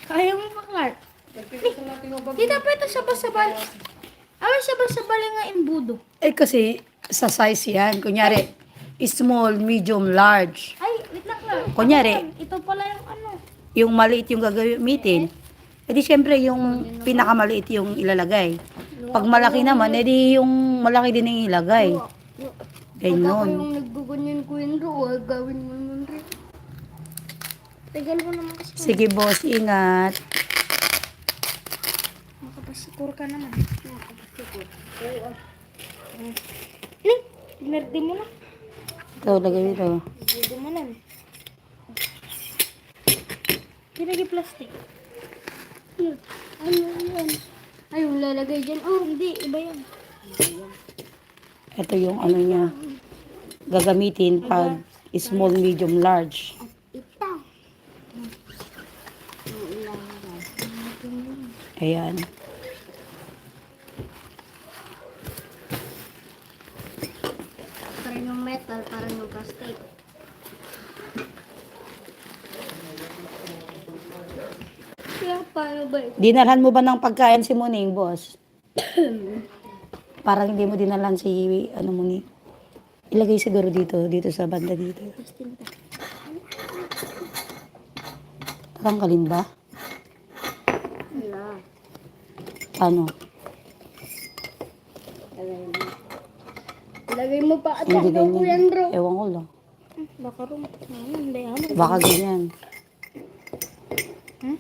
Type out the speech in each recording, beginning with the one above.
Kaya mo pa, Clark? Di dapat ito sabas-sabal. Ay, sabas-sabal nga imbudo. Eh kasi sa size yan. Kunyari, small, medium, large. Ay, wait lang, Clark. Kunyari, Ito pala yung ano. yung maliit yung gagamitin. E di syempre yung pinakamaliit yung ilalagay. Pag malaki naman, eh di yung malaki din yung ilagay. Pagka Ganyan. yung naggugunyan ko yun ro, gawin mo naman rin. Tagal mo naman kasi. Sige boss, ingat. Makapasikur ka naman. Makapasikur. Oo. Ning, merde mo na. Ito, lagay dito. Budo mo lang. Pinagi plastic. Ano yan? Ay, yung lalagay dyan. Oh, hindi. Iba yan. Ito yung ano niya. Gagamitin pag small, medium, large. Ito. Ayan. Parang yung metal, parang yung plastic. Kaya paano ba ito? Dinalhan mo ba ng pagkain si Muning, boss? Parang hindi mo dinalhan si, ano mo ni. Ilagay siguro dito sa banda dito. Tanggalin ba? Wala. Paano? Lagay mo pa at Hindi ano ko yan, ganyan. bro. Ewan ko lang. Baka rin. Hindi, ano. Baka ganyan. Hmm?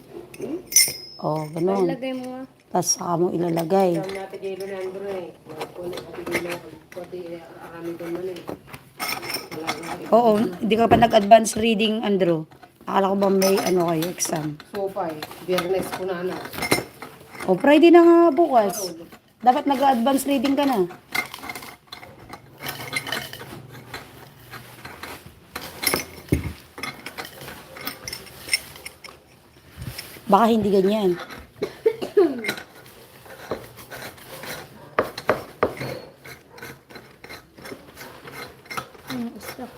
Oh, ganun. Lagay mo nga. Tapos saka mo ilalagay. Oo, hindi ka pa nag-advance reading, Andrew. Akala ko ba may ano kayo, exam? So, biyernes ko na anak. O, Friday na nga bukas. Dapat nag-advance reading ka na. Baka hindi ganyan. Stop.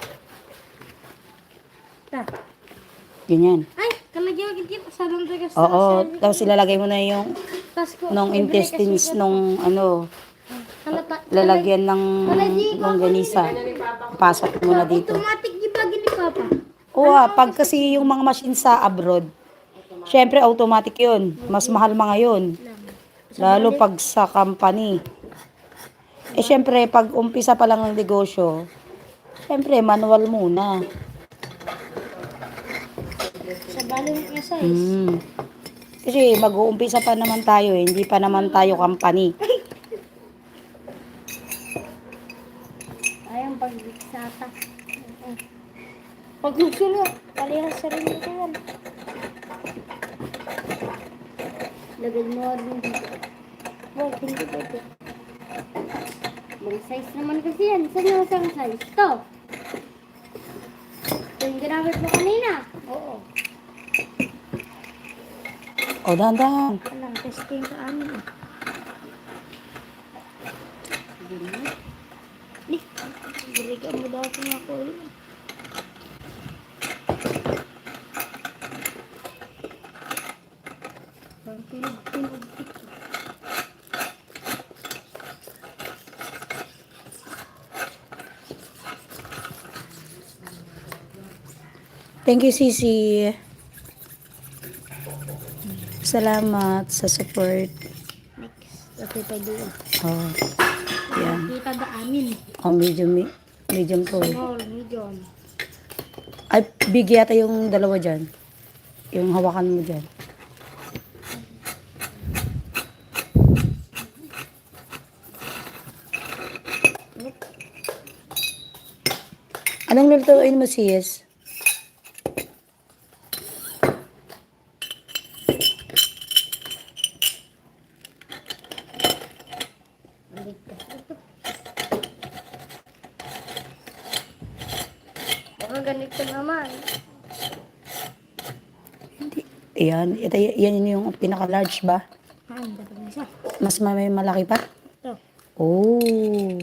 Ta. Ganyan. Ay, kalagyan agad sa doon tayo sa Oo, tapos ilalagay mo na yung Pasko. nung intestines nung ano, Kalata. lalagyan ng longganisa. Pasok mo na dito. Automatic di ba ni Papa? Oo, pag kasi yung mga machine sa abroad, syempre automatic yun. Mas mahal mga yun. Lalo pag sa company. Eh syempre, pag umpisa pa lang ng negosyo, syempre manual muna. Sa balong nga size. Kasi mag-uumpisa pa naman tayo, eh. Hindi pa naman tayo company. Ayang pagbiksata. Pag nagsulo, palihas sa rin ito yan. Lagay mo rin dito. Wag, hindi pwede. May size naman kasi yan. Saan yung isang size? Ito. Ito yung ginamit mo kanina. Oo. O, dahan-dahan. Alam, testing ka amin. Nih, berikan mo daw kung ako. Thank you, Sisi. Salamat sa support. Next, okay pa doon. Oh, yan. Kita da amin. Oh, medium to. Small, medium. Ay, big yata yung dalawa dyan. Yung hawakan mo dyan. Anong lulutuin mo, sis? Baka ganito naman. Ayan, yan yung pinaka-large ba? Dapat na siya. Mas may malaki pa? Ito. Oh.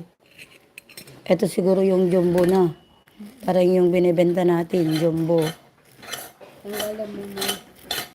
Ito siguro yung jumbo na. Parang yung binibenta natin, jumbo. Ang alam mo mo.